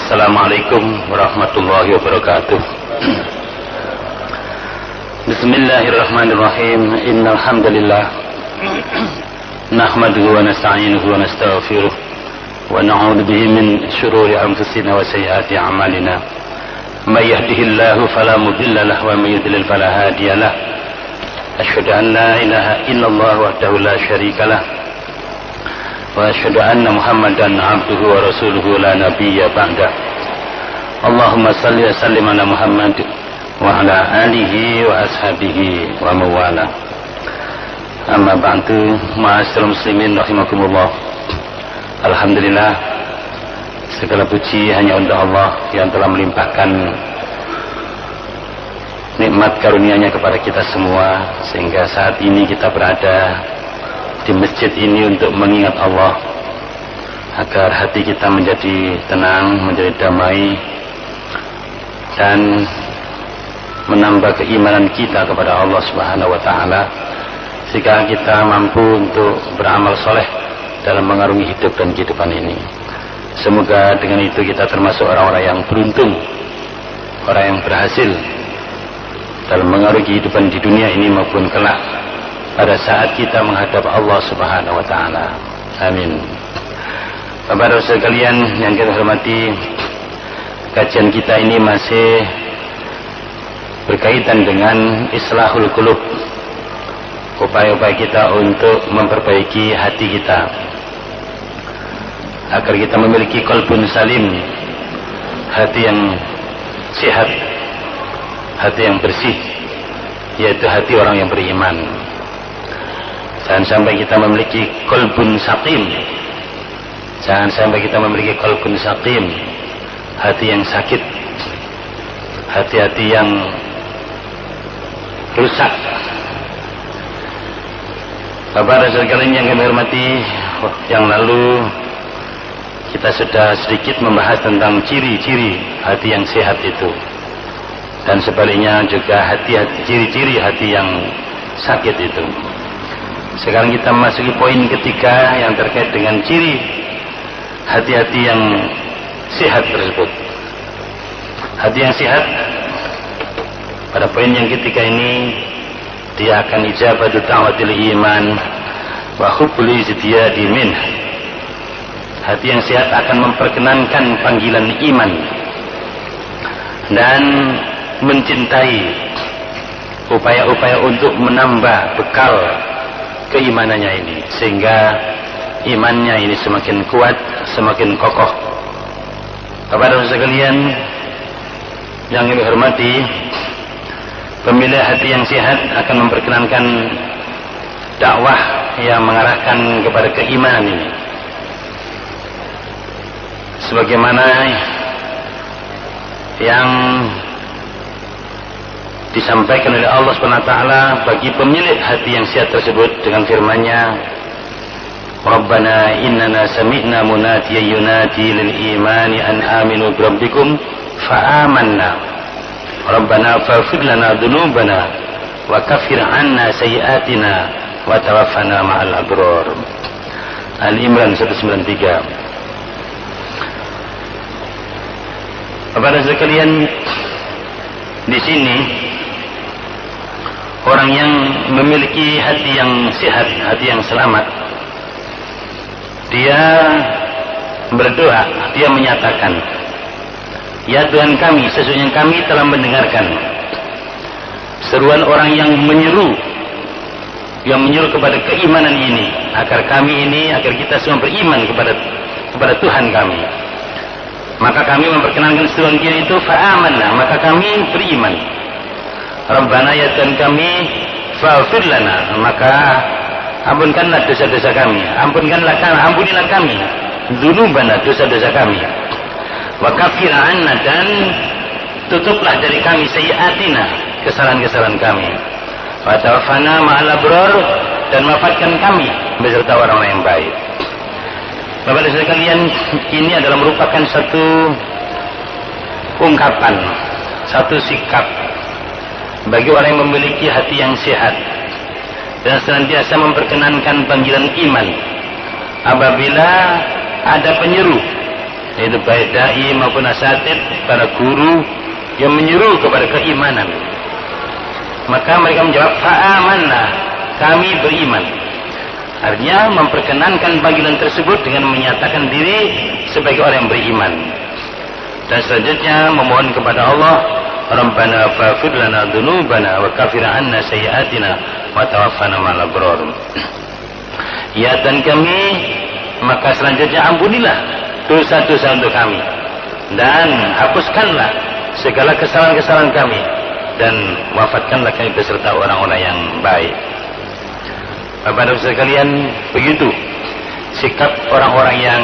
Assalamualaikum warahmatullahi wabarakatuh. Bismillahirrahmanirrahim. Innal hamdalillah nahmaduhu wa nasta'inuhu wa nastaghfiruh wa na'udzu bihi min shururi anfusina wa sayyiati a'malina. May yahdihillahu fala mudilla lahu wa may yudlil fala hadiya lahu. Asyhadu an la ilaha illallah wahdahu la syarika lahu wa asyhadu anna Muhammadan 'abduhu wa rasuluhu la nabiyya ba'da. Allahumma salli wa sallim ala Muhammad wa ala alihi wa ashabihi wa mawala. Amma ba'du, ma'asyiral muslimin rahimakumullah. Alhamdulillah, segala puji hanya untuk Allah yang telah melimpahkan nikmat karunia-Nya kepada kita semua, sehingga saat ini kita berada di masjid ini untuk mengingat Allah, agar hati kita menjadi tenang, menjadi damai, dan menambah keimanan kita kepada Allah Subhanahu wa Ta'ala, sehingga kita mampu untuk beramal soleh dalam mengarungi hidup dan kehidupan ini. Semoga dengan itu kita termasuk orang-orang yang beruntung, orang yang berhasil dalam mengarungi kehidupan di dunia ini maupun kelak pada saat kita menghadap Allah Subhanahu wa Ta'ala. Amin. Bapak-bapak sekalian yang kita hormati, kajian kita ini masih berkaitan dengan islahul qulub, upaya-upaya kita untuk memperbaiki hati kita agar kita memiliki qalbun salim, hati yang sehat, hati yang bersih, yaitu hati orang yang beriman. Jangan sampai kita memiliki qalbun saqim, jangan sampai kita memiliki qalbun saqim, hati yang sakit, hati-hati yang rusak. Bapak dan sekalian yang kami hormati, yang lalu kita sudah sedikit membahas tentang ciri-ciri hati yang sehat itu, dan sebaliknya juga ciri-ciri hati yang sakit itu. Sekarang kita memasuki poin ketiga yang terkait dengan ciri hati-hati yang sehat tersebut. Hati yang sehat pada poin yang ketiga ini, dia akan ijabatu ta'watil iman wa hubbul izdiyadi min. Hati yang sehat akan memperkenankan panggilan iman dan mencintai upaya-upaya untuk menambah bekal keimanannya ini, sehingga imannya ini semakin kuat, semakin kokoh. Bapak-bapak sekalian yang kami hormati, pemilik hati yang sehat akan memperkenankan dakwah yang mengarahkan kepada keimanan ini, sebagaimana yang disampaikan oleh Allah SWT bagi pemilik hati yang sehat tersebut dengan firman-Nya, Rabbana innana sami'na munadiyan yunadi lil imani an aminu bi rabbikum fa amanna Rabbana faghfir lana dhunubana wa kaffir 'anna sayyi'atina wa tawaffana ma'al abrar. Al-Imran 193. Bapak dan sekalian, di sini orang yang memiliki hati yang sehat, hati yang selamat, dia berdoa, dia menyatakan, ya Tuhan kami, sesungguhnya kami telah mendengarkan seruan orang yang menyeru kepada keimanan ini, agar kita semua beriman kepada Tuhan kami. Maka kami memperkenankan seruan dia itu, fa'amanna, maka kami beriman. Rabbana, ya Tuhan kami, faghfir lana, maka ampunkanlah dosa-dosa kami, ampunilah kami dzunubana, dosa-dosa kami, wa kaffir 'anna, dan tutuplah dari kami sayyi'atina, kesalahan-kesalahan kami, wa tawaffana ma'al abrar, dan wafatkan kami beserta orang-orang yang baik. Bapak-bapak sekalian, ini adalah merupakan satu ungkapan, satu sikap bagi orang yang memiliki hati yang sehat dan senantiasa memperkenankan panggilan iman apabila ada penyeru yaitu baik dai maupun asatid, para guru yang menyeru kepada keimanan. Maka mereka menjawab, fa'amanna, kami beriman. Artinya memperkenankan panggilan tersebut dengan menyatakan diri sebagai orang yang beriman. Dan selanjutnya memohon kepada Allah, Rabbana faghfir lana dzunubana wa kaffir 'anna sayyi'atina wa tawaffana ma'al abrar. Ya Tuhan kami, maka selanjutnya ampunilah dosa-dosa untuk kami dan hapuskanlah segala kesalahan-kesalahan kami dan wafatkanlah kami beserta orang-orang yang baik. Bapak dan sekalian, begitu sikap orang-orang yang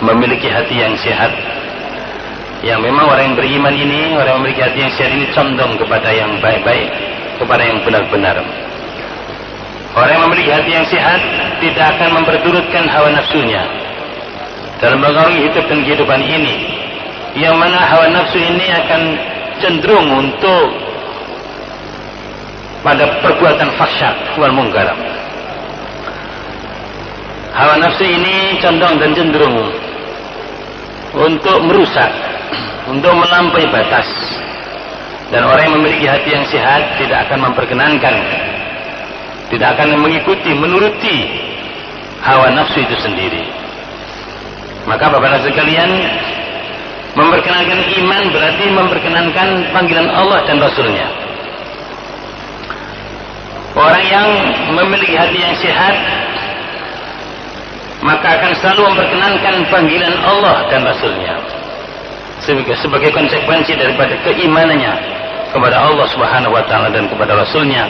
memiliki hati yang sehat. Yang memang orang yang beriman ini, orang yang memiliki hati yang sehat ini condong kepada yang baik-baik, kepada yang benar-benar. Orang yang memiliki hati yang sehat tidak akan memperturutkan hawa nafsunya dalam mengaruhi hidup dan kehidupan ini, yang mana hawa nafsu ini akan cenderung untuk pada perbuatan fahsya wal munkar. Hawa nafsu ini condong dan cenderung untuk merusak, untuk melampaui batas. Dan orang yang memiliki hati yang sehat tidak akan memperkenankan, tidak akan mengikuti, menuruti hawa nafsu itu sendiri. Maka Bapak dan sekalian, memperkenankan iman berarti memperkenankan panggilan Allah dan Rasulnya. Orang yang memiliki hati yang sehat maka akan selalu memperkenankan panggilan Allah dan Rasulnya sebagai konsekuensi daripada keimanannya kepada Allah Subhanahu wa ta'ala dan kepada Rasulnya,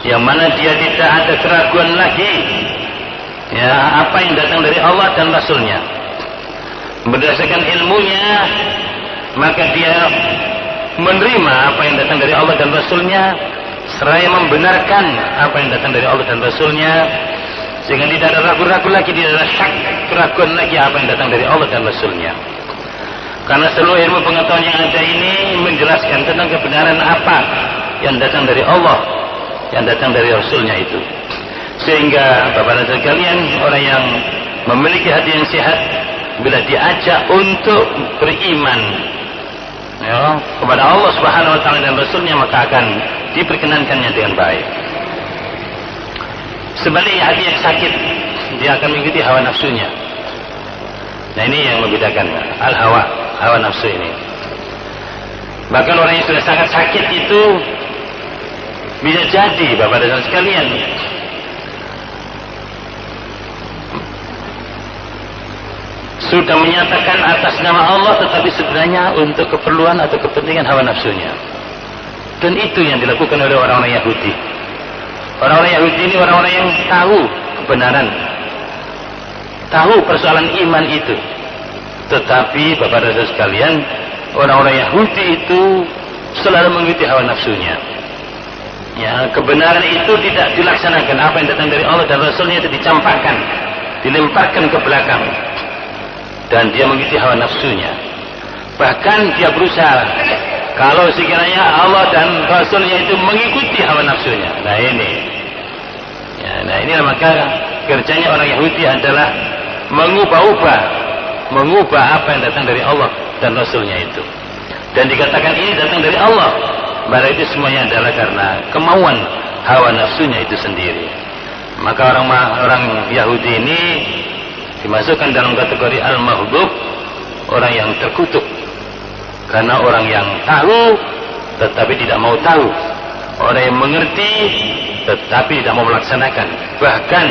yang mana dia tidak ada keraguan lagi ya apa yang datang dari Allah dan Rasulnya. Berdasarkan ilmunya maka dia menerima apa yang datang dari Allah dan Rasulnya, seraya membenarkan apa yang datang dari Allah dan Rasulnya, sehingga tidak ada ragu-ragu lagi, tidak ada syak, keraguan lagi apa yang datang dari Allah dan Rasulnya. Karena seluruh ilmu pengetahuan yang ada ini menjelaskan tentang kebenaran apa yang datang dari Allah, yang datang dari Rasulnya itu. Sehingga Bapak dan sekalian, orang yang memiliki hati yang sehat, bila diajak untuk beriman ya, kepada Allah Subhanahu wa ta'ala dan Rasulnya, maka akan diperkenankannya dengan baik. Sebaliknya hati yang sakit, dia akan mengikuti hawa nafsunya. Nah ini yang membedakan al-hawa, hawa nafsu ini. Bahkan orang yang sudah sangat sakit itu bisa jadi Bapak dan sekalian sudah menyatakan atas nama Allah, tetapi sebenarnya untuk keperluan atau kepentingan hawa nafsunya. Dan itu yang dilakukan oleh orang-orang Yahudi. Orang-orang Yahudi ini orang-orang yang tahu kebenaran, tahu persoalan iman itu. Tetapi Bapak dan sekalian, orang-orang Yahudi itu selalu mengikuti hawa nafsunya. Ya, kebenaran itu tidak dilaksanakan. Apa yang datang dari Allah dan Rasulnya itu dicampakkan, dilemparkan ke belakang. Dan dia mengikuti hawa nafsunya. Bahkan dia berusaha, kalau sekiranya Allah dan Rasulnya itu mengikuti hawa nafsunya. Nah ini ya, nah inilah maka kerjanya orang Yahudi adalah mengubah apa yang datang dari Allah dan Rasulnya itu. Dan dikatakan ini datang dari Allah, padahal itu semuanya adalah karena kemauan hawa nafsunya itu sendiri. Maka orang Yahudi ini dimasukkan dalam kategori al-maghdub, orang yang terkutuk. Karena orang yang tahu tetapi tidak mau tahu, orang yang mengerti tetapi tidak mau melaksanakan, bahkan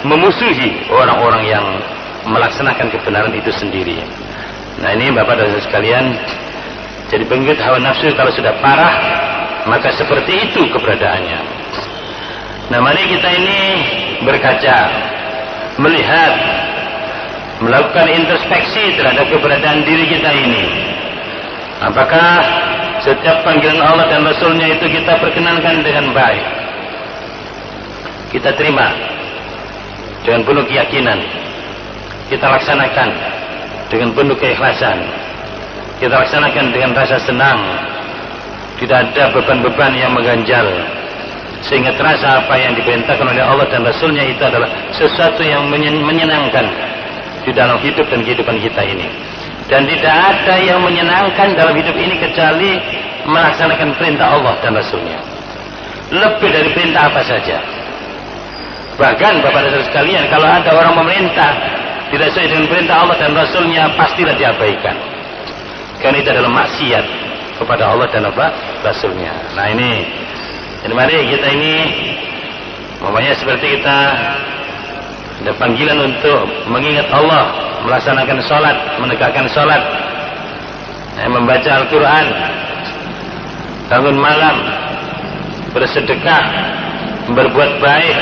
memusuhi orang-orang yang melaksanakan kebenaran itu sendiri. Nah ini Bapak dan sekalian, jadi pengikut hawa nafsu kalau sudah parah, maka seperti itu keberadaannya. Nah mari kita ini berkaca, melihat, melakukan introspeksi terhadap keberadaan diri kita ini. Apakah setiap panggilan Allah dan Rasulnya itu kita perkenankan dengan baik, kita terima dengan penuh keyakinan, kita laksanakan dengan penuh keikhlasan, kita laksanakan dengan rasa senang, tidak ada beban-beban yang mengganjal, sehingga terasa apa yang diperintahkan oleh Allah dan Rasulnya itu adalah sesuatu yang menyenangkan, di dalam hidup dan kehidupan kita ini. Dan tidak ada yang menyenangkan dalam hidup ini kecuali melaksanakan perintah Allah dan Rasulnya. Lebih dari perintah apa saja. Bahkan Bapak dan Saudara sekalian, kalau ada orang memerintah tidak sesuai dengan perintah Allah dan Rasulnya, pastilah diabaikan. Karena itu adalah maksiat kepada Allah dan Rasulnya. Nah ini mari kita ini, namanya seperti kita ada panggilan untuk mengingat Allah, melaksanakan sholat, menegakkan sholat, membaca Al-Quran, bangun malam, bersedekah, berbuat baik.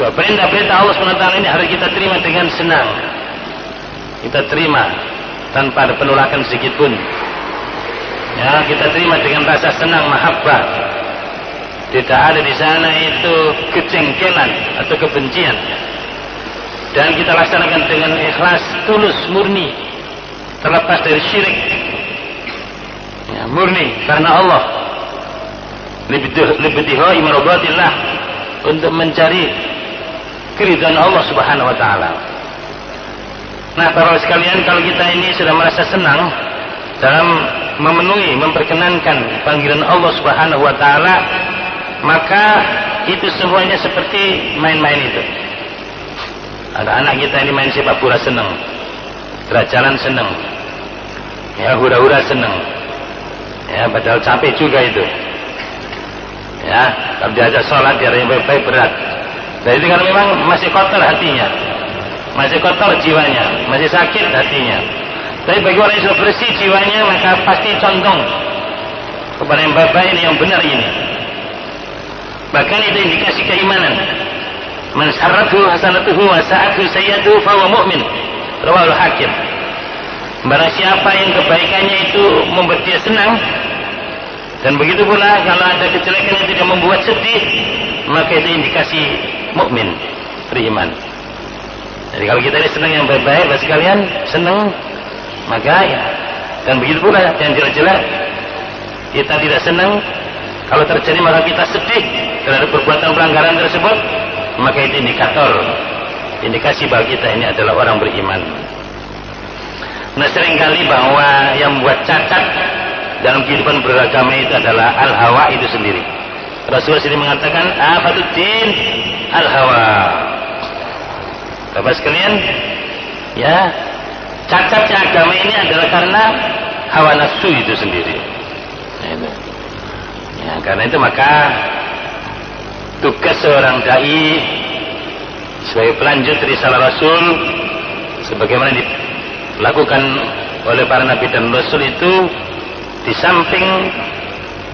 Perintah-perintah Allah SWT ini harus kita terima dengan senang. Kita terima tanpa ada penolakan sedikit pun. Ya, kita terima dengan rasa senang, mahabbah. Tidak ada di sana itu kejengkelan atau kebencian. Dan kita laksanakan dengan ikhlas, tulus, murni, terlepas dari syirik. Ya, murni karena Allah. Libtihai maradatillah, untuk mencari keridhaan Allah Subhanahu wa taala. Nah, para sekalian, kalau kita ini sudah merasa senang dalam memenuhi, memperkenankan panggilan Allah Subhanahu wa taala, maka itu semuanya seperti main-main itu. Ada anak kita ini main sepak bola senang, jalan senang, ya hura-hura senang, ya padahal capek juga itu. Ya, kalau diajak sholat dia yang baik-baik berat. Dan itu kalau memang masih kotor hatinya, masih kotor jiwanya, masih sakit hatinya. Tapi bagi orang yang sudah bersih jiwanya, maka pasti condong kepada yang baik-baik ini, yang benar ini. Bahkan itu indikasi keimanan. Man sarrathu hasanatuhu wa sa'athu sayyi'atuhu fa huwa mu'min. Rawahul Hakim. Barang siapa yang kebaikannya itu membuat dia senang, dan begitu pula kalau ada kejelekan yang tidak membuat sedih, maka itu indikasi mukmin, beriman. Jadi kalau kita ini senang yang baik-baik, bagi sekalian senang, maka ya. Dan begitu pula yang jelek-jelek, kita tidak senang. Kalau terjadi maka kita sedih terhadap perbuatan pelanggaran tersebut, maka itu indikator, indikasi bahwa kita ini adalah orang beriman. Nah, seringkali bahwa yang membuat cacat dalam kehidupan beragama itu adalah al-hawa itu sendiri. Rasulullah sendiri mengatakan afatuddin al-hawa. Bapak sekalian, ya, cacatnya agama ini adalah karena hawa nafsu itu sendiri. Ya, karena itu maka tugas seorang dai sebagai pelanjut risalah Rasul, sebagaimana dilakukan oleh para nabi dan rasul itu, di samping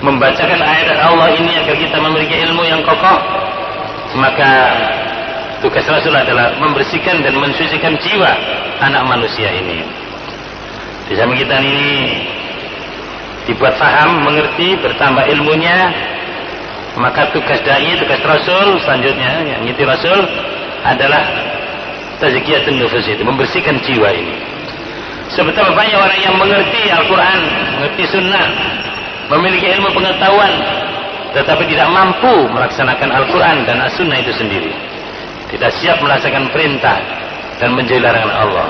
membacakan ayat Allah ini agar kita memiliki ilmu yang kokoh, maka tugas Rasul adalah membersihkan dan mensucikan jiwa anak manusia ini. Di samping kita ini dibuat faham, mengerti, bertambah ilmunya, maka tugas dai, tugas Rasul selanjutnya yang ngiti Rasul adalah tazkiyatun nufus, itu membersihkan jiwa ini. Sebetulnya banyak orang yang mengerti Al-Quran, mengerti Sunnah, memiliki ilmu pengetahuan, tetapi tidak mampu melaksanakan Al-Quran dan As-Sunnah itu sendiri. Tidak siap melaksanakan perintah dan menjauhi larangan Allah,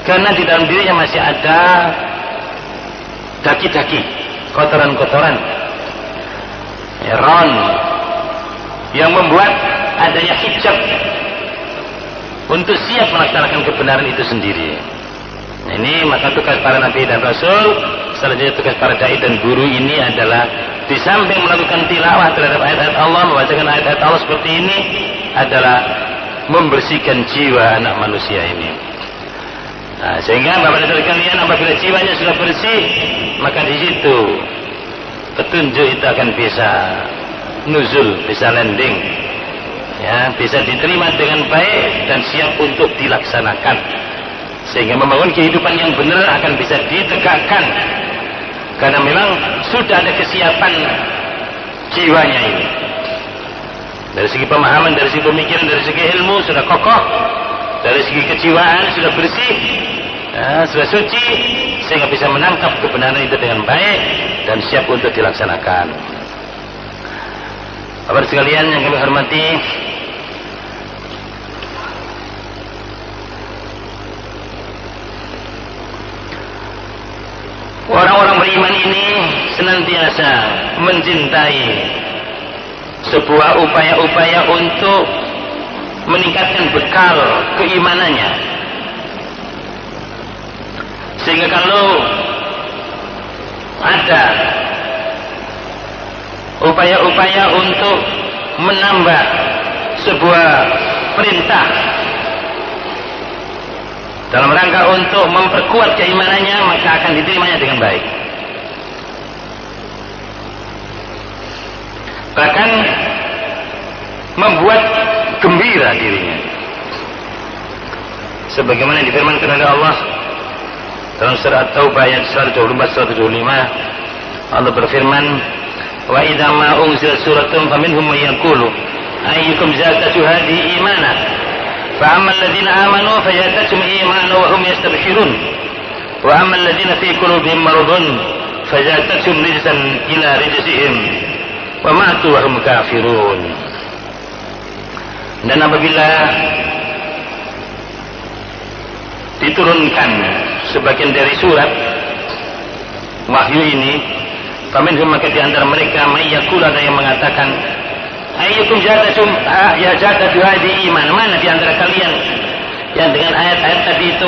karena di dalam dirinya masih ada daki-daki, kotoran-kotoran, ron, yang membuat adanya hijab untuk siap melaksanakan kebenaran itu sendiri. Ini maka tugas para nabi dan rasul, selanjutnya tugas para dai dan guru ini adalah di samping melakukan tilawah terhadap ayat-ayat Allah, membacakan ayat-ayat Allah seperti ini, adalah membersihkan jiwa anak manusia ini. Nah, sehingga Bapak dan Saudara sekalian, apabila jiwanya sudah bersih, maka di situ petunjuk itu akan bisa nuzul, bisa landing, ya, bisa diterima dengan baik dan siap untuk dilaksanakan. Sehingga membangun kehidupan yang benar akan bisa ditegakkan, karena memang sudah ada kesiapan jiwanya ini. Dari segi pemahaman, dari segi pemikiran, dari segi ilmu sudah kokoh, dari segi kejiwaan sudah bersih, ya, sudah suci, sehingga bisa menangkap kebenaran itu dengan baik dan siap untuk dilaksanakan. Bapak sekalian yang kami hormati, Orang-orang beriman ini senantiasa mencintai sebuah upaya-upaya untuk meningkatkan bekal keimanannya, sehingga kalau ada upaya-upaya untuk menambah sebuah perintah dalam rangka untuk memperkuat keimanannya, maka akan diterimanya dengan baik. Bahkan membuat gembira dirinya, sebagaimana difirmankan oleh Allah dalam surah At-Taubah ayat 124-125. Allah berfirman, wa idza ma unzilat suratun faminhum may yaqulu ayyukum zadatu hadhihi imana fa amma alladhina amanu fayatatuhum imana wa hum yastabshirun wa amma alladhina fi qulubihim maradun fazadatuhum rijsan ila rijsihim wa matu wa hum kafirun. Dan apabila diturunkan sebagian dari surat wahyu ini, faminhum, maka di antara mereka may yaqul, ada yang mengatakan ayyukum zadatu hadhihi iman, mana di antara kalian yang dengan ayat-ayat tadi itu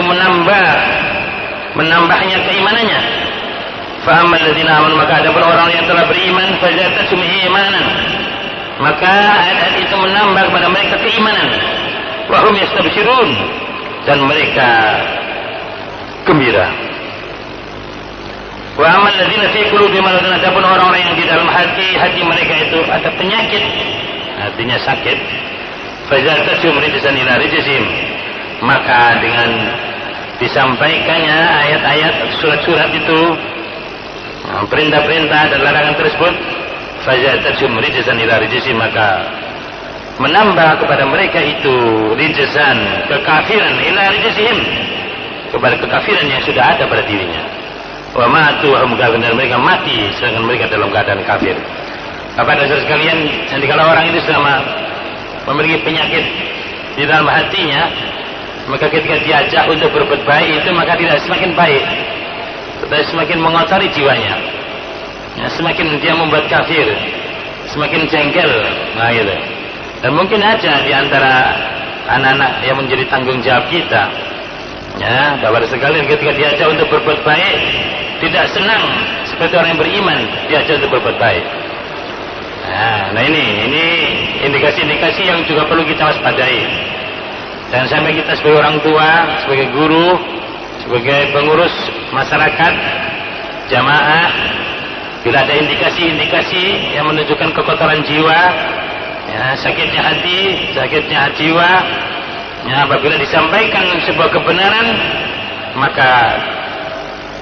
menambahnya keimanannya. Fa ammal ladzina amanu, maka ada orang yang telah beriman, fazadatuhum imanan, maka ayat-ayat itu menambah kepada mereka keimanan. Wa hum yastabshirun, dan mereka gembira. Wa amal ladzina fi qulubihim maradun, adapun orang-orang yang di dalam hati mereka itu ada penyakit, artinya sakit, fazadatuhum rijsan ila rijsihim, maka dengan disampaikannya ayat-ayat surat-surat itu, perintah-perintah dan larangan tersebut, fazadatuhum rijsan ila rijsihim, maka menambah kepada mereka itu rijsan, kekafiran, ila rijsihim, kepada kekafiran yang sudah ada pada dirinya. Wa matu wa hum kafirun, dan mereka mati sedangkan mereka dalam keadaan kafir. Apa dasar sekalian, nanti kalau orang itu selama memiliki penyakit di dalam hatinya, maka ketika diajak untuk berbuat baik itu, maka tidak semakin baik, tetapi semakin mengotori jiwanya, ya, semakin dia membuat kafir, semakin jengkel. Nah gitu. Dan mungkin aja di antara anak-anak yang menjadi tanggung jawab kita, ya, bapak sekalian, ketika diajak untuk berbuat baik tidak senang seperti orang yang beriman diajak untuk berbuat baik. Nah ini indikasi-indikasi yang juga perlu kita waspadai. Dan sampai kita sebagai orang tua, sebagai guru, sebagai pengurus masyarakat, jamaah, bila ada indikasi-indikasi yang menunjukkan kekotoran jiwa, ya, sakitnya hati, sakitnya jiwa, ya, apabila disampaikan sebuah kebenaran, maka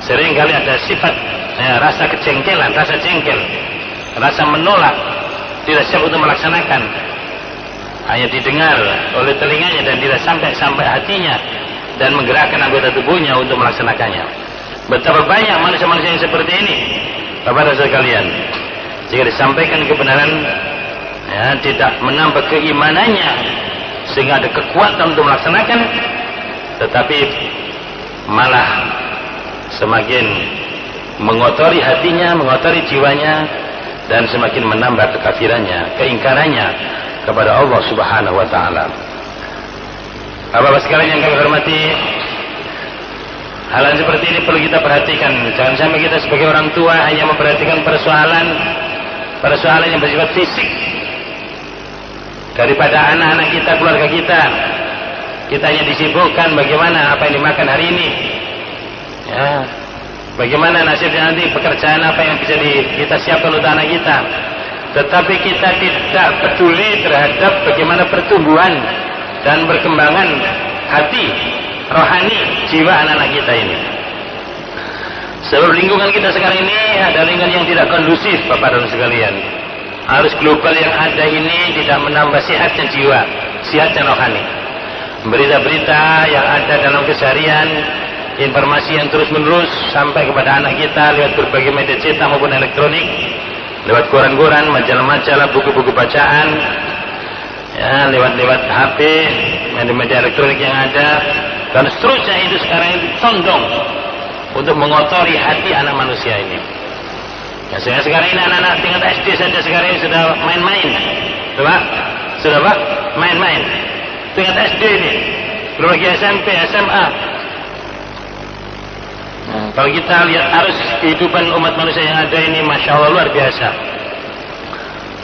seringkali ada sifat, ya, rasa kejengkelan, rasa jengkel, rasa menolak, tidak siap untuk melaksanakan. Hanya didengar oleh telinganya dan tidak sampai hatinya dan menggerakkan anggota tubuhnya untuk melaksanakannya. Betapa banyak manusia-manusia yang seperti ini, Bapak dan sekalian. Jika disampaikan kebenaran, ya, tidak menambah keimanannya sehingga ada kekuatan untuk melaksanakan, tetapi malah semakin mengotori hatinya, mengotori jiwanya, dan semakin menambah kekafirannya, keingkarannya kepada Allah Subhanahu wa taala. Bapak-bapak sekalian yang kami hormati, hal seperti ini perlu kita perhatikan. Jangan sampai kita sebagai orang tua hanya memperhatikan persoalan yang bersifat fisik daripada anak-anak kita, keluarga kita. Kita hanya disibukkan bagaimana apa yang dimakan hari ini, ya, bagaimana nasibnya nanti, pekerjaan apa yang bisa kita siapkan untuk anak kita. Tetapi kita tidak peduli terhadap bagaimana pertumbuhan dan perkembangan hati, rohani, jiwa anak-anak kita ini. Sebab lingkungan kita sekarang ini ada lingkungan yang tidak kondusif, Bapak dan sekalian. Arus global yang ada ini tidak menambah sehatnya jiwa, sehatnya rohani. Berita-berita yang ada dalam keseharian, informasi yang terus-menerus sampai kepada anak kita lewat berbagai media cetak maupun elektronik, lewat koran-koran, majalah-majalah, buku-buku bacaan, ya, lewat HP, media elektronik yang ada, dan seterusnya, itu sekarang itu condong untuk mengotori hati anak manusia ini. Ya, sekarang ini anak-anak tingkat SD saja sekarang ini sudah main-main, sudah Pak, main-main. Tingkat SD ini, belum lagi SMP, SMA. Kalau kita lihat arus kehidupan umat manusia yang ada ini, masya Allah luar biasa.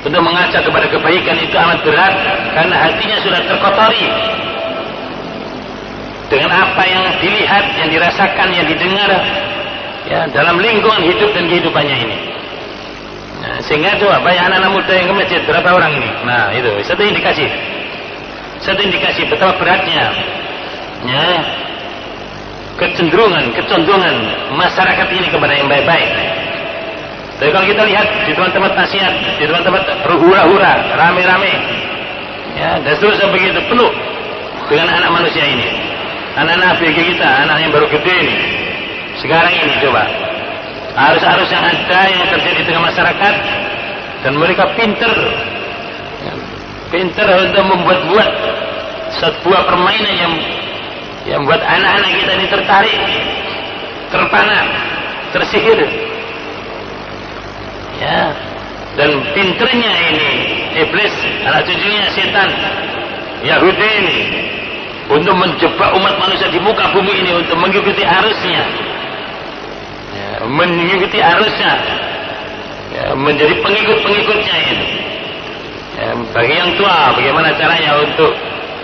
Untuk mengajak kepada kebaikan itu amat berat, karena hatinya sudah terkotori dengan apa yang dilihat, yang dirasakan, yang didengar, ya, dalam lingkungan hidup dan kehidupannya ini. Nah, sehingga coba banyak anak-anak muda yang ke masjid, berapa orang ini? Nah, itu satu indikasi betapa beratnya, ya, kecondongan masyarakat ini kepada yang baik-baik. Tapi kalau kita lihat di tempat-tempat nasihat, di tempat-tempat berhura-hura, rame-rame, ya, dan seterusnya begitu penuh dengan anak manusia ini, anak-anak ABG kita, anak yang baru gede ini. Sekarang ini coba arus-arus yang ada yang terjadi di tengah masyarakat, dan mereka pinter untuk membuat sebuah permainan yang membuat anak-anak kita ini tertarik, terpana, tersihir. Ya, dan pinternya ini iblis, anak cucunya setan Yahudi ini, untuk menjebak umat manusia di muka bumi ini untuk mengikuti arusnya, ya, menjadi pengikut-pengikutnya ini. Ya, bagi yang tua, bagaimana caranya untuk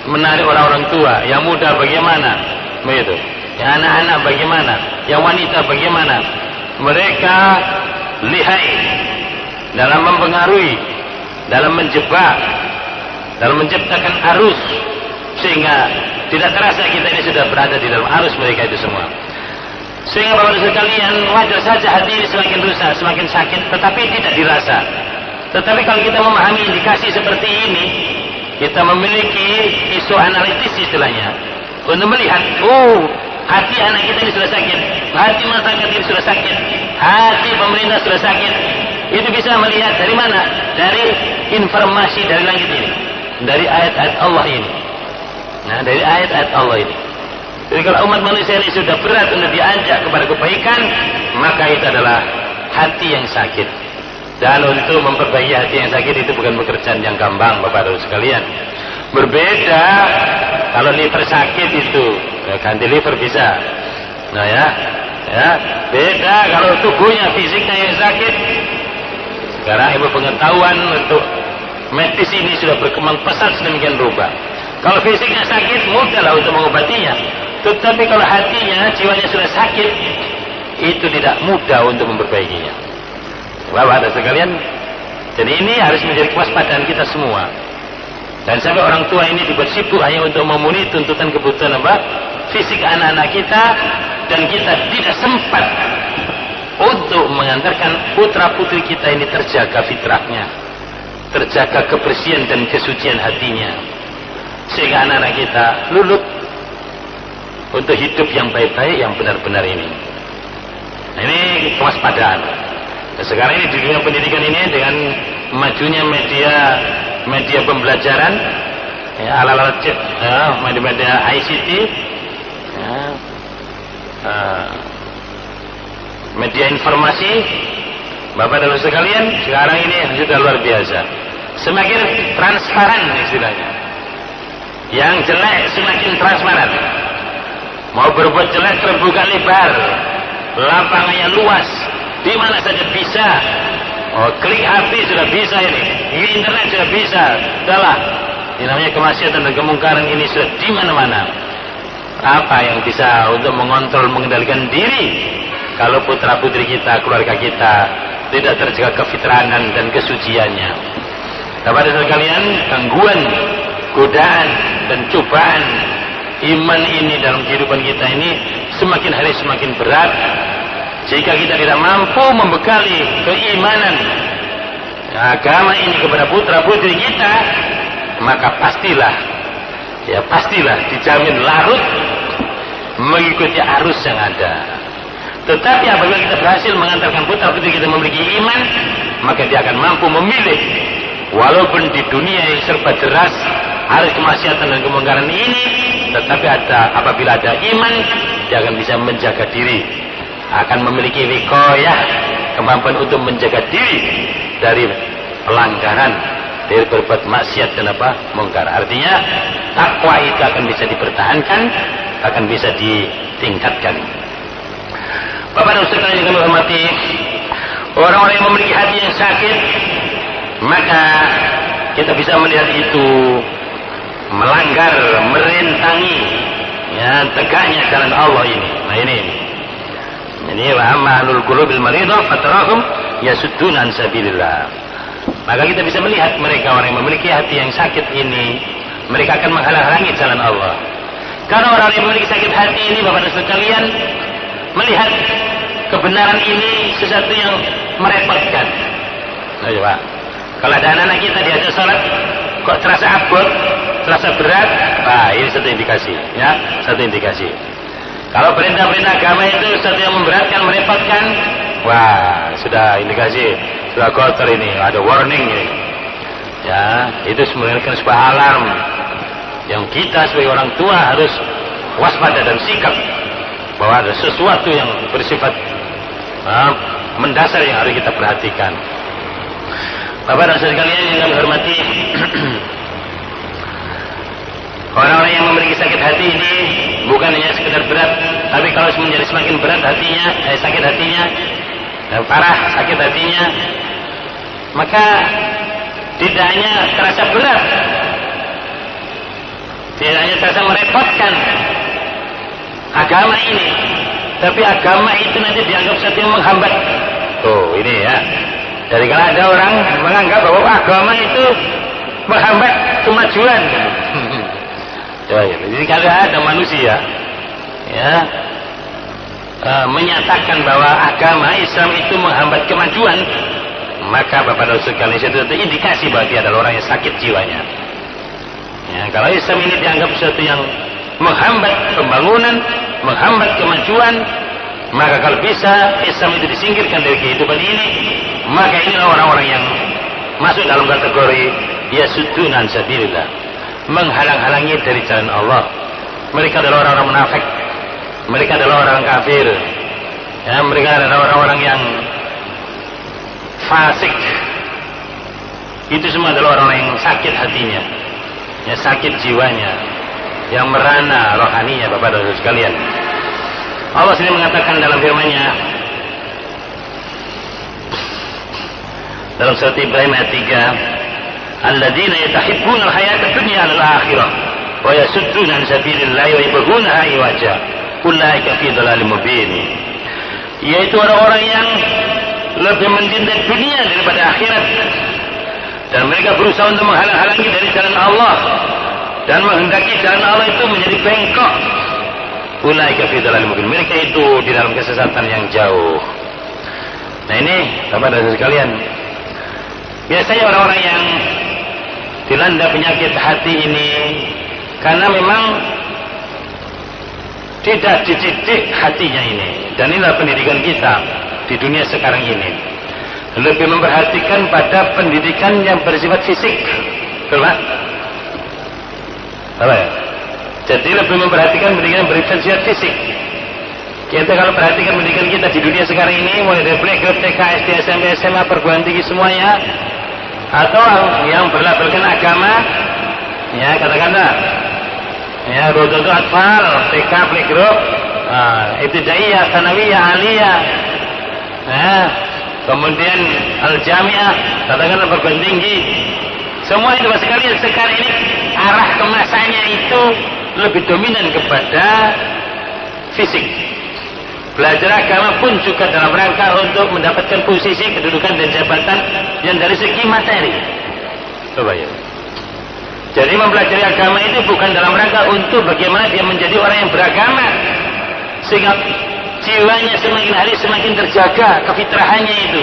menarik orang-orang tua, yang muda bagaimana, begitu. Yang anak-anak bagaimana, yang wanita bagaimana. Mereka lihai dalam mempengaruhi, dalam menjebak, dalam menciptakan arus, sehingga tidak terasa kita ini sudah berada di dalam arus mereka itu semua. Sehingga Bapak-Ibu sekalian, wajar saja hati ini semakin rusak, semakin sakit, tetapi tidak dirasa. Tetapi kalau kita memahami indikasi seperti ini, kita memiliki isu analitis istilahnya, untuk melihat, hati anak kita ini sudah sakit, hati masyarakat ini sudah sakit, hati pemerintah sudah sakit. Itu bisa melihat dari mana? Dari informasi dari langit ini, dari ayat-ayat Allah ini. Nah, dari ayat-ayat Allah ini. Jadi kalau umat manusia ini sudah berat untuk diajak kepada kebaikan, maka itu adalah hati yang sakit. Dan untuk memperbaiki hati yang sakit itu bukan pekerjaan yang gampang, Bapak-Ibu sekalian. Berbeda kalau liver sakit itu, ganti liver bisa. Nah, ya, beda kalau tubuhnya, fisiknya yang sakit. Sekarang ilmu pengetahuan untuk medis ini sudah berkembang pesat sedemikian rupa. Kalau fisiknya sakit, mudahlah untuk mengobatinya. Tetapi kalau hatinya, jiwanya sudah sakit, itu tidak mudah untuk memperbaikinya. Bapak-Ibu sekalian, jadi ini harus menjadi kewaspadaan kita semua. Dan sampai orang tua ini dibuat sibuk hanya untuk memenuhi tuntutan kebutuhan fisik anak-anak kita, dan kita tidak sempat untuk mengantarkan putra-putri kita ini terjaga fitrahnya, terjaga kebersihan dan kesucian hatinya, sehingga anak-anak kita luluh untuk hidup yang baik-baik, yang benar-benar ini. Nah, ini kewaspadaan. Nah, sekarang ini di dunia pendidikan ini dengan majunya media pembelajaran, ya, alat-alat media ICT, ya, media informasi, Bapak dan Ibu sekalian, sekarang ini sudah luar biasa. Semakin transparan istilahnya. Yang jelek semakin transparan. Mau berbuat jelek terbuka lebar, lapangannya luas, di mana saja bisa. Klik HP sudah bisa ini, internet sudah bisa. Sudahlah, ini namanya kemaksiatan dan kemungkaran ini sudah di mana-mana. Apa yang bisa untuk mengontrol, mengendalikan diri kalau putra-putri kita, keluarga kita tidak terjaga kefitrahan dan kesuciannya? Bapak dan sekalian, gangguan, godaan dan cobaan iman ini dalam kehidupan kita ini semakin hari semakin berat. Jika kita tidak mampu membekali keimanan agama ini kepada putra-putri kita, maka pastilah dijamin larut mengikuti arus yang ada. Tetapi apabila kita berhasil mengantarkan putra-putri kita memiliki iman, maka dia akan mampu memilih, walaupun di dunia yang serba deras, arus kemaksiatan dan kemungkaran ini, tetapi apabila ada iman, dia akan bisa menjaga diri akan memiliki wiqayah, kemampuan untuk menjaga diri dari pelanggaran, dari berbuat maksiat dan mungkar. Artinya takwa itu akan bisa dipertahankan, akan bisa ditingkatkan. Bapak dan saudara yang kami hormati, orang-orang yang memiliki hati yang sakit, maka kita bisa melihat itu melanggar, merintangi ya tegaknya jalan Allah ini. Nah ini wa amalul qulubil maridah fatarahum yasudduna an sabilillah. Maka kita bisa melihat mereka orang yang memiliki hati yang sakit ini, mereka akan menghalang-halangi jalan Allah. Karena orang yang memiliki sakit hati ini, Bapak dan sekalian, melihat kebenaran ini sesuatu yang merepotkan. Nah, coba. Kalau ada anak-anak kita diajak sholat, kok terasa abot, terasa berat, nah ini satu indikasi, ya, satu indikasi. Kalau perintah-perintah agama itu sesuatu yang memberatkan, merepotkan, wah, sudah indikasi, sudah kotor ini, ada warning ini. Ya, itu sebenarnya sebuah alarm yang kita sebagai orang tua harus waspada dan sikap bahwa ada sesuatu yang bersifat mendasar yang harus kita perhatikan. Bapak dan saudara sekalian yang kami hormati, orang-orang yang memiliki sakit hati ini bukan hanya sekedar berat, tapi kalau menjadi semakin berat hatinya, sakit hatinya, parah sakit hatinya, maka tidak hanya terasa berat, tidak hanya terasa merepotkan agama ini, tapi agama itu nanti dianggap sesuatu yang menghambat. Oh ini ya. Jadi kalau ada orang menganggap bahwa agama itu menghambat kemajuan. Ya, jadi kalau ada manusia ya menyatakan bahwa agama Islam itu menghambat kemajuan, maka Bapak dan sekalian itu indikasi bahwa dia adalah orang yang sakit jiwanya. Ya, kalau Islam ini dianggap sesuatu yang menghambat pembangunan, menghambat kemajuan, maka kalau bisa Islam itu disingkirkan dari kehidupan ini, maka inilah orang-orang yang masuk dalam kategori yasudduna an sabilillah, menghalang-halangi dari jalan Allah. Mereka adalah orang-orang munafik, mereka adalah orang kafir, ya, mereka adalah orang-orang yang fasik. Itu semua adalah orang-orang yang sakit hatinya, ya, sakit jiwanya, yang merana rohaninya. Bapak dan Saudara sekalian, Allah sendiri mengatakan dalam firman-Nya dalam surat Ibrahim ayat 3, alladzina yatahibbuna al-hayata ad-dunya 'ala al-akhirah wa yasudduna an sabilillahi wa yabghunaha iwaja ulaika fi dhalalin mubin. Yaitu orang-orang yang lebih mencintai dunia daripada akhirat, dan mereka berusaha untuk menghalang-halangi dari jalan Allah dan menghendaki jalan Allah itu menjadi bengkok. Ulaika fi dhalalin mubin. Mereka itu di dalam kesesatan yang jauh. Nah ini Bapak dan Saudara sekalian, biasanya orang-orang yang dilanda penyakit hati ini karena memang tidak dididik hatinya ini. Dan inilah pendidikan kita di dunia sekarang ini, lebih memperhatikan pada pendidikan yang bersifat fisik. Betul Pak? Apa ya? Jadi lebih memperhatikan pendidikan yang bersifat fisik. Kita kalau perhatikan pendidikan kita di dunia sekarang ini, mulai dari playgroup, TK, SD, SMP, SMA, perguruan tinggi semuanya, atau yang berlabelkan agama, ya katakanlah, ya Rodotul Atfal, TK, playgroup, Ibtidaiyah, Tsanawiyah, Aliyah, ya, kemudian Al-Jami'ah, katakanlah perguruan tinggi, semua itu sekali sekarang ini arah kemasannya itu lebih dominan kepada fisik. Belajar agama pun juga dalam rangka untuk mendapatkan posisi, kedudukan dan jabatan yang dari segi materi. Coba ya. Jadi mempelajari agama itu bukan dalam rangka untuk bagaimana dia menjadi orang yang beragama, sehingga jiwanya semakin hari semakin terjaga, kefitrahannya itu,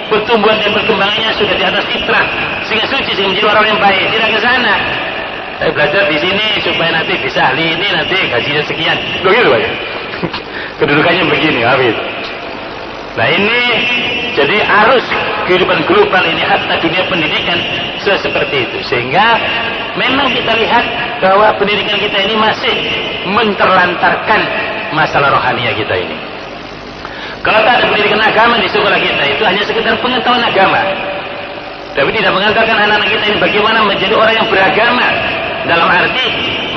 pertumbuhan dan perkembangannya sudah di atas fitrah, sehingga suci, sehingga menjadi orang yang baik. Tidak ke sana. Saya belajar di sini supaya nanti bisa ahli ini, nanti gajinya sekian. Begitu Pak. Kedudukannya begini, habis. Nah ini jadi arus kehidupan global ini, hatta dunia pendidikan seperti itu, sehingga memang kita lihat bahwa pendidikan kita ini masih menterlantarkan masalah rohania kita ini. Kalau tak ada pendidikan agama di sekolah kita, itu hanya sekedar pengetahuan agama, tapi tidak mengantarkan anak-anak kita ini bagaimana menjadi orang yang beragama, dalam arti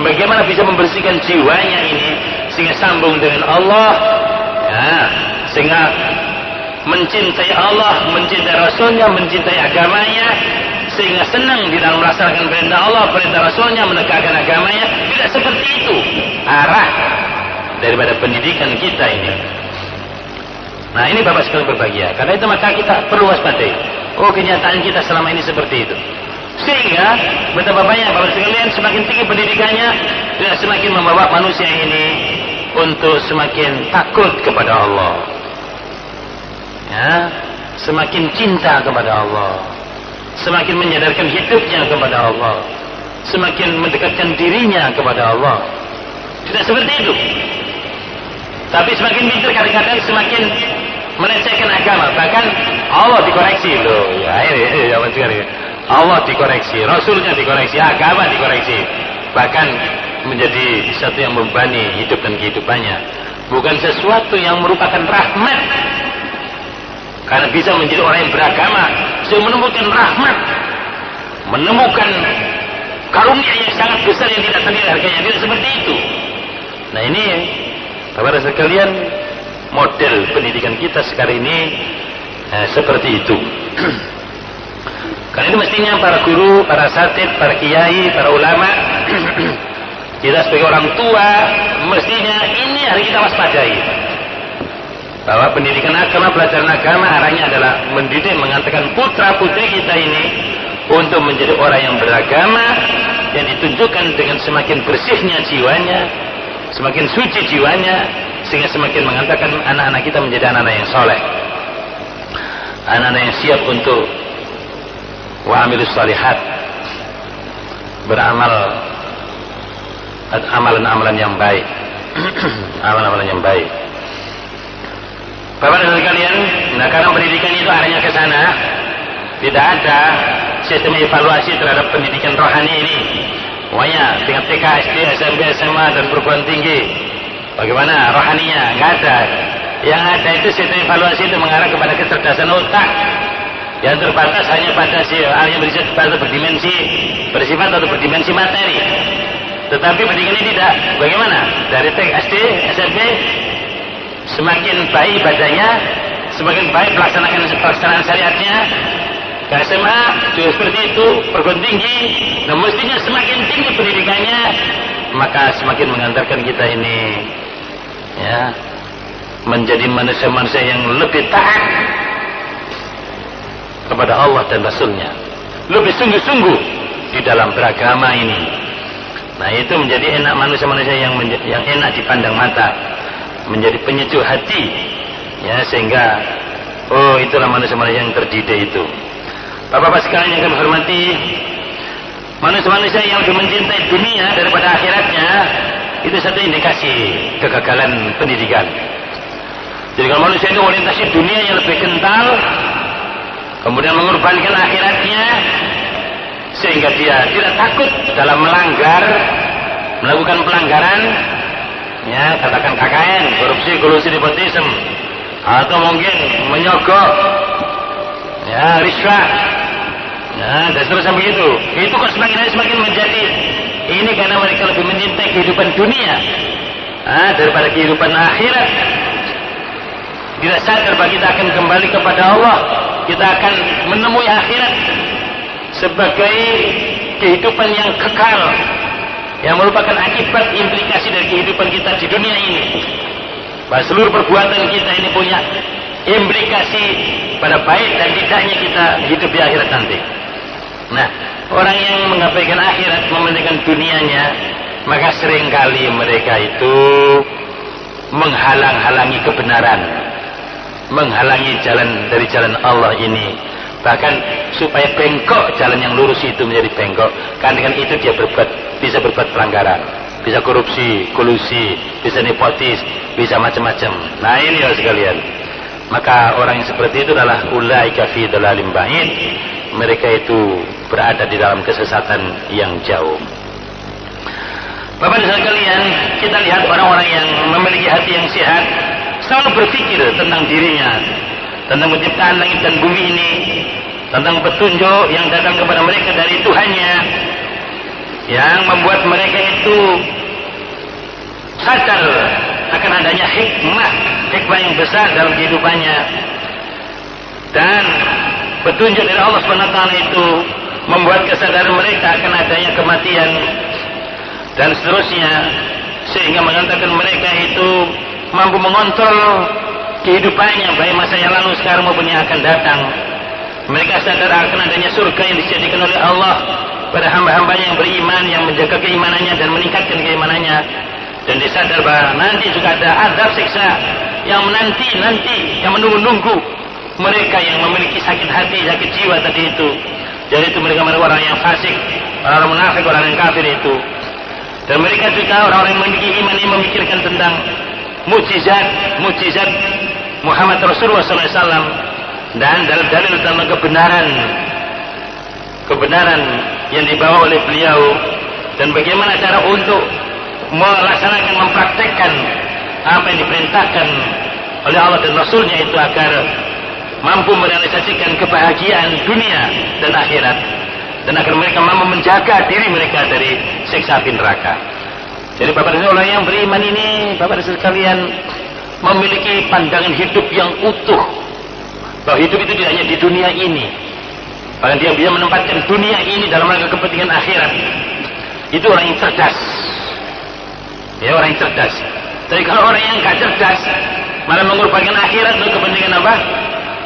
bagaimana bisa membersihkan jiwanya ini sehingga sambung dengan Allah, ya, sehingga mencintai Allah, mencintai Rasulnya, mencintai agamanya, sehingga senang di dalam melaksanakan perintah Allah, perintah Rasulnya, menegakkan agamanya. Tidak seperti itu arah daripada pendidikan kita ini. Nah, ini Bapak sekalian berbahagia. Karena itu maka kita perlu waspadai. Oh, kenyataan kita selama ini seperti itu. Sehingga betapa banyak Bapak sekalian semakin tinggi pendidikannya, dia semakin membawa manusia ini untuk semakin takut kepada Allah. Ya, semakin cinta kepada Allah, semakin menyadarkan hidupnya kepada Allah, semakin mendekatkan dirinya kepada Allah. Tidak seperti itu. Tapi semakin pintar kadang-kadang semakin melecehkan agama. Bahkan Allah dikoreksi loh. Ya ini zaman sekarang. Allah dikoreksi, Rasulnya dikoreksi, agama dikoreksi. Bahkan menjadi satu yang membebani hidup dan kehidupannya. Bukan sesuatu yang merupakan rahmat. Karena bisa menjadi orang yang beragama, bisa menemukan rahmat, menemukan karunia yang sangat besar yang tidak ternilai harganya. Tidak seperti itu. Nah, ini Bapak sekalian, model pendidikan kita sekarang ini seperti itu. Karena itu mestinya para guru, para asatid, para kiai, para ulama, kita sebagai orang tua, mestinya ini harus kita waspadai. Bahwa pendidikan agama, pelajaran agama arahnya adalah mendidik, mengantarkan putra putri kita ini untuk menjadi orang yang beragama, yang ditunjukkan dengan semakin bersihnya jiwanya, semakin suci jiwanya, sehingga semakin mengantarkan anak-anak kita menjadi anak-anak yang soleh, anak-anak yang siap untuk wa'amilus salihat, beramal amalan-amalan yang baik. Amalan-amalan yang baik. Bapak dan sekalian, nah karena pendidikan itu arahnya ke sana, tidak ada sistem evaluasi terhadap pendidikan rohani ini. Pokoknya tingkat TK, SD, SMP, SMA dan perguruan tinggi, bagaimana rohaninya? Nggak ada. Yang ada itu sistem evaluasi itu mengarah kepada kecerdasan otak yang terbatas hanya pada hal yang bersifat atau berdimensi materi. Tetapi pendidikan ini tidak. Bagaimana? Dari TK, SD, SMP, semakin baik ibadahnya, semakin baik pelaksanaan syariatnya. Ke SMA juga seperti itu, perguruan tinggi. Nah, mestinya semakin tinggi pendidikannya, maka semakin mengantarkan kita ini, ya, menjadi manusia-manusia yang lebih taat kepada Allah dan Rasulnya, lebih sungguh-sungguh di dalam beragama ini. Nah, itu menjadi enak manusia-manusia yang enak dipandang mata, menjadi penyejuk hati, ya, sehingga oh, itulah manusia-manusia yang terdidik itu. Bapak-bapak sekalian yang kami hormati, manusia-manusia yang lebih mencintai dunia daripada akhiratnya, itu satu indikasi kegagalan pendidikan. Jadi kalau manusia itu orientasi dunia yang lebih kental, kemudian mengorbankan akhiratnya, sehingga dia tidak takut dalam melakukan pelanggaran, ya, katakan KKN, korupsi, kolusi, nepotisme, atau mungkin menyogok, ya, riswah, ya, dan seterusnya begitu. Itu kok semakin hari semakin menjadi ini karena mereka lebih mencintai kehidupan dunia daripada kehidupan akhirat. Tidak sadar bahwa kita akan kembali kepada Allah, kita akan menemui akhirat sebagai kehidupan yang kekal, yang merupakan akibat implikasi dari kehidupan kita di dunia ini. Bahwa seluruh perbuatan kita ini punya implikasi pada baik dan tidaknya kita hidup di akhirat nanti. Nah, orang yang mengabaikan akhirat, mementingkan dunianya, maka seringkali mereka itu menghalang-halangi kebenaran, menghalangi jalan dari jalan Allah ini, bahkan supaya bengkok jalan yang lurus itu menjadi bengkok. Karena dengan itu dia bisa berbuat pelanggaran, bisa korupsi, kolusi, bisa nepotis, bisa macam-macam. Nah, ini ya sekalian, maka orang yang seperti itu adalah ulaika fi dhalalim ba'id. Mereka itu berada di dalam kesesatan yang jauh. Bapak dan sekalian, kita lihat orang-orang yang memiliki hati yang sehat, selalu berpikir tentang dirinya, tentang penciptaan langit dan bumi ini, tentang petunjuk yang datang kepada mereka dari Tuhannya, yang membuat mereka itu sadar akan adanya hikmah yang besar dalam kehidupannya. Dan petunjuk dari Allah SWT itu membuat kesadaran mereka akan adanya kematian dan seterusnya, sehingga mengantarkan mereka itu mampu mengontrol kehidupannya baik masa yang lalu, sekarang maupun yang akan datang. Mereka sadar akan adanya surga yang disediakan oleh Allah pada hamba-hambanya yang beriman, yang menjaga keimanannya dan meningkatkan keimanannya. Dan disadar bahwa nanti juga ada azab siksa yang menanti yang menunggu mereka yang memiliki sakit hati, sakit jiwa tadi itu. Jadi itu mereka orang yang fasik, orang munafik, orang yang kafir itu. Dan mereka juga orang-orang yang memiliki iman yang memikirkan tentang mukjizat Muhammad Rasulullah SAW dan dalil-dalil tentang kebenaran yang dibawa oleh beliau, dan bagaimana cara untuk melaksanakan, mempraktekkan apa yang diperintahkan oleh Allah dan Rasulnya itu agar mampu merealisasikan kebahagiaan dunia dan akhirat, dan agar mereka mampu menjaga diri mereka dari siksa api neraka. Jadi Bapak dan orang yang beriman ini, Bapak dan sekalian, memiliki pandangan hidup yang utuh, bahwa hidup itu tidak hanya di dunia ini, bahkan dia bisa menempatkan dunia ini dalam rangka kepentingan akhirat. Itu orang yang cerdas, ya, orang yang cerdas. Tapi kalau orang yang gak cerdas malah mengorbankan akhirat untuk kepentingan apa?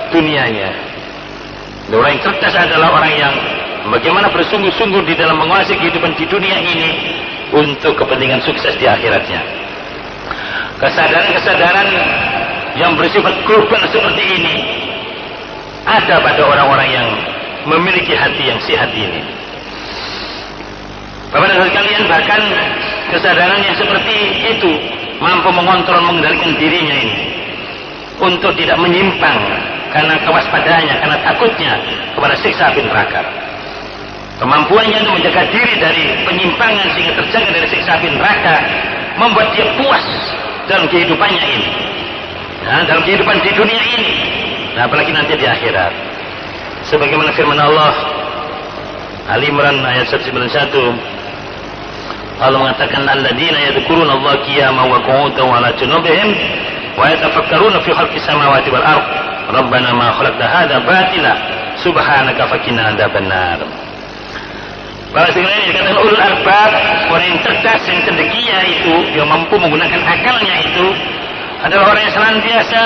Dunianya. Dan orang yang cerdas adalah orang yang bagaimana bersungguh-sungguh di dalam menguasai kehidupan di dunia ini untuk kepentingan sukses di akhiratnya. Kesadaran-kesadaran yang bersifat global seperti ini ada pada orang-orang yang memiliki hati yang sehat ini. Bapak dan sekalian, bahkan kesadaran yang seperti itu mampu mengontrol, mengendalikan dirinya ini untuk tidak menyimpang karena kewaspadaannya, karena takutnya kepada siksa api neraka. Kemampuannya untuk menjaga diri dari penyimpangan sehingga terjaga dari siksa api neraka membuat dia puas dalam kehidupannya ini, nah, dalam kehidupan di dunia ini, nah, apalagi nanti di akhirat. Sebagaimana firman Allah Al-Imran ayat 191, Allah mengatakan alladzina yadhkuruna Allah qiyaman wa qu'udan wa 'ala junubihim wa yatafakkaruna fi khalqis samawati wal ardh rabbana ma khalaqta hadza batila subhanaka faqina adzabannar. Para sekalian dikatakan ulul albab, orang yang cerdas, yang cendekia itu, yang mampu menggunakan akalnya itu adalah orang yang senantiasa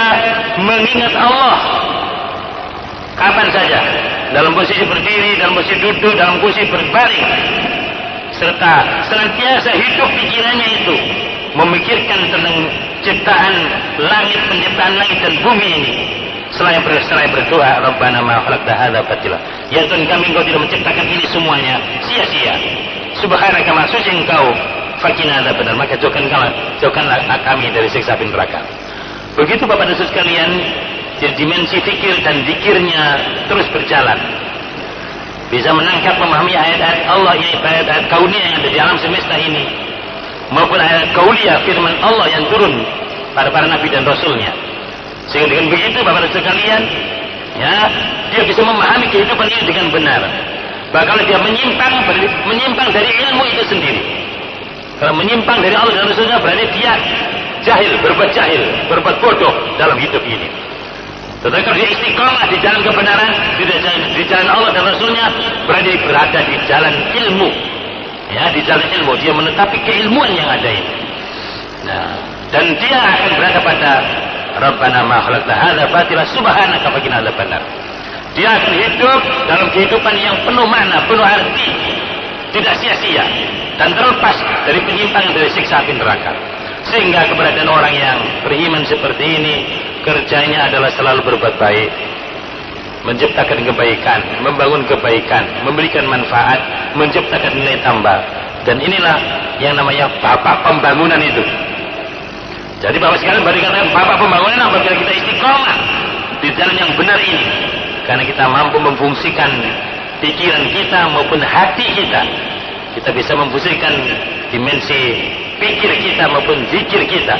mengingat Allah kapan saja, dalam posisi berdiri, dalam posisi duduk, dalam posisi berbaring, serta senantiasa hidup pikirannya itu memikirkan tentang ciptaan langit, penciptaan langit dan bumi ini. Selain berdoa, Rabbana ma khalaqta hadza batila, ya Tuhan kami, Engkau tidak menciptakan ini semuanya sia-sia. Subhanaka ma suci Engkau, faqina adzabannar, maka jauhkanlah kami dari siksa api neraka. Begitu Bapak dan Saudara sekalian, dimensi fikir dan zikirnya terus berjalan, bisa menangkap, memahami ayat-ayat Allah, ayat-ayat kauniyah yang ada di alam semesta ini, maupun ayat kauliyah firman Allah yang turun pada para nabi dan rasulnya. Sehingga dengan begitu Bapak dan sekalian, ya, dia bisa memahami kehidupan ini dengan benar. Bahkan kalau dia menyimpang dari ilmu itu sendiri, kalau menyimpang dari Allah dan Rasulnya, berarti dia jahil, berbuat bodoh dalam hidup ini. Tetapi kalau dia istiqomah di jalan kebenaran, di jalan Allah dan Rasulnya, berarti berada di jalan ilmu, ya, di jalan ilmu. Dia menetapi keilmuan yang ada ini. Nah, dan dia akan berada pada Rabbana ma khalaqta hadza batila subhanaka faqina adzabannar. Dia akan hidup dalam kehidupan yang penuh makna, penuh arti, tidak sia-sia dan terlepas dari penyimpangan dari siksa api neraka. Sehingga keberadaan orang yang beriman seperti ini, kerjanya adalah selalu berbuat baik, menciptakan kebaikan, membangun kebaikan, memberikan manfaat, menciptakan nilai tambah. Dan inilah yang namanya bapak pembangunan itu. Jadi Bapak sekalian, baru dikatakan bapak pembangunan apabila kita istiqomah di jalan yang benar ini, karena kita mampu memfungsikan pikiran kita maupun hati kita. Kita bisa memfungsikan dimensi pikir kita maupun zikir kita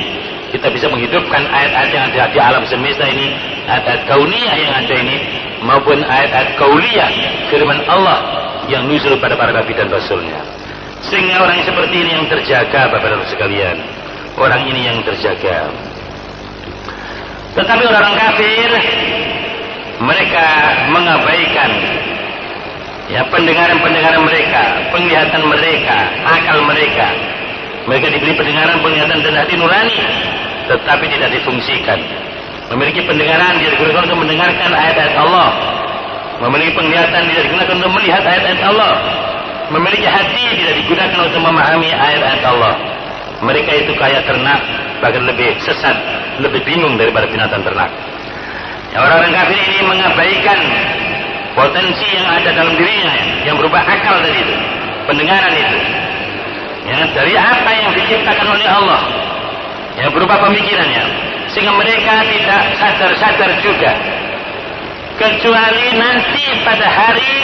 kita bisa menghidupkan ayat-ayat yang ada di alam semesta ini, ayat-ayat kauniyah yang ada ini, maupun ayat-ayat kauliyah firman Allah yang nuzul pada para nabi dan rasulnya. Sehingga orang seperti ini yang terjaga, Bapak-Bapak sekalian. Orang ini yang terjaga. Tetapi orang kafir, mereka mengabaikan ya pendengaran-pendengaran mereka, penglihatan mereka, akal mereka. Mereka diberi pendengaran, penglihatan dan hati nurani, tetapi tidak difungsikan. Memiliki pendengaran tidak digunakan untuk mendengarkan ayat-ayat Allah. Memiliki penglihatan tidak digunakan untuk melihat ayat-ayat Allah. Memiliki hati tidak digunakan untuk memahami ayat-ayat Allah. Mereka itu kayak ternak, bahkan lebih sesat, lebih bingung daripada binatang ternak. Ya, orang-orang kafir ini mengabaikan potensi yang ada dalam dirinya, yang berupa akal tadi itu, pendengaran itu. Ya, dari apa yang diciptakan oleh Allah, yang berupa pemikirannya, sehingga mereka tidak sadar-sadar juga, kecuali nanti pada hari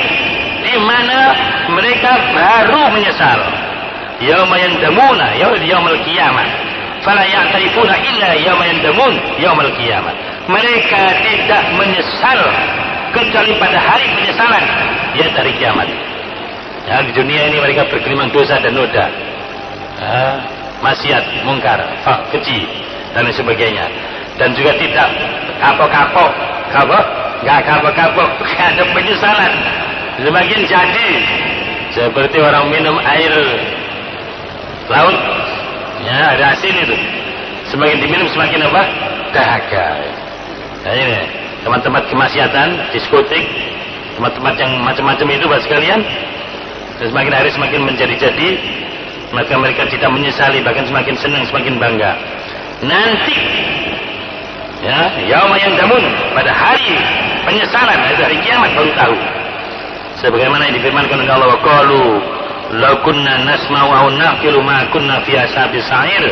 di mana mereka baru menyesal. Yauma yandamuna yaumul qiyamah fala ya'tarifuna illa yauma yandamun yaumul qiyamah. Mereka tidak menyesal kecuali pada hari penyesalan, yaitu hari kiamat. Ya, di dunia ini mereka bergelimang dosa dan noda, maksiat, mungkar, keji dan lain sebagainya, dan juga tidak kapok-kapok, nggak kapok-kapok, ada penyesalan. Semakin jadi seperti orang minum air laut, ya ada asin itu. Semakin diminum semakin apa? Dahaga. Nah, ini tempat-tempat kemaksiatan, diskotik, tempat-tempat yang macam-macam itu Bapak sekalian. Dan semakin hari semakin menjadi-jadi, maka mereka tidak menyesali, bahkan semakin senang, semakin bangga. Nanti, ya, yauma yandamun, pada hari penyesalan, itu hari kiamat baru tahu. Sebagaimana yang difirmankan oleh Allah, qalu law kunna nasma'u aw naqilu ma kunna fi ashabis sa'ir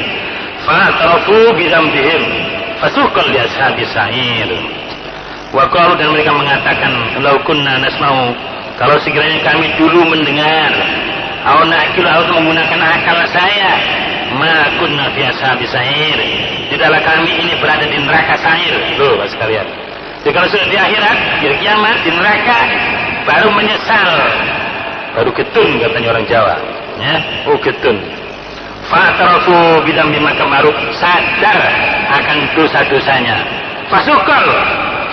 fa'tarafu bi dzambihim fasuqan li ashabis sa'ir. Wa qalu, dan mereka mengatakan, law kunna nasma'u, kalau sekiranya kami dulu mendengar, aw naqilu, atau menggunakan akal saya, ma kunna fi ashabis sa'ir, tidaklah kami ini berada di neraka sa'ir. Loh Bapak sekalian, jadi kalau sudah di akhirat, di kiamat, di neraka, baru menyesal, baru getun katanya orang Jawa, ya, oh getun. Fa'tarafu bidzambi, maka baru sadar akan dosa-dosanya.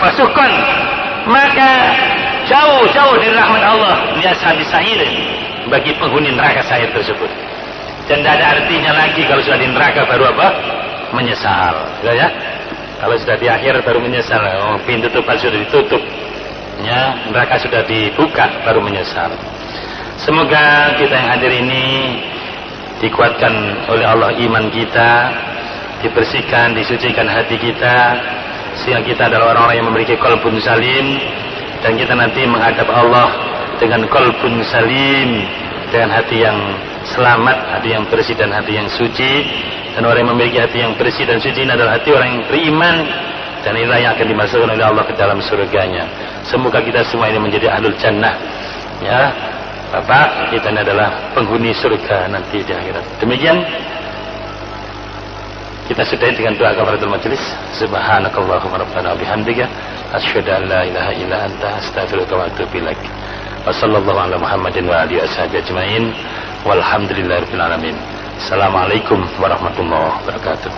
Fasukon, maka jauh dari rahmat Allah lihat habis sa'ir, bagi penghuni neraka sa'ir tersebut. Dan tidak ada artinya lagi kalau sudah di neraka baru apa? Menyesal, ya. Kalau sudah di akhir baru menyesal, oh, pintu tutup sudah ditutup, ya, neraka sudah dibuka baru menyesal. Semoga kita yang hadir ini dikuatkan oleh Allah iman kita, dibersihkan, disucikan hati kita, sehingga kita adalah orang-orang yang memiliki qalbun salim, dan kita nanti menghadap Allah dengan qalbun salim, dengan hati yang selamat, hati yang bersih dan hati yang suci. Dan orang yang memiliki hati yang bersih dan suci ini adalah hati orang yang beriman, dan inilah yang akan dimasukkan oleh Allah ke dalam surganya. Semoga kita semua ini menjadi ahlul jannah, ya Bapak, kita ini adalah penghuni surga nanti di akhirat. Demikian kita sudahi dengan doa kafaratul majelis. Subhanakallahumma rabbana bihamdika asyhadu an la ilaha illa anta astaghfiruka wa atubu ilaik. Wa sallallahu ala Muhammadin wa alihi washabihi ajmain. Walhamdulillahirabbil alamin. Assalamualaikum warahmatullahi wabarakatuh.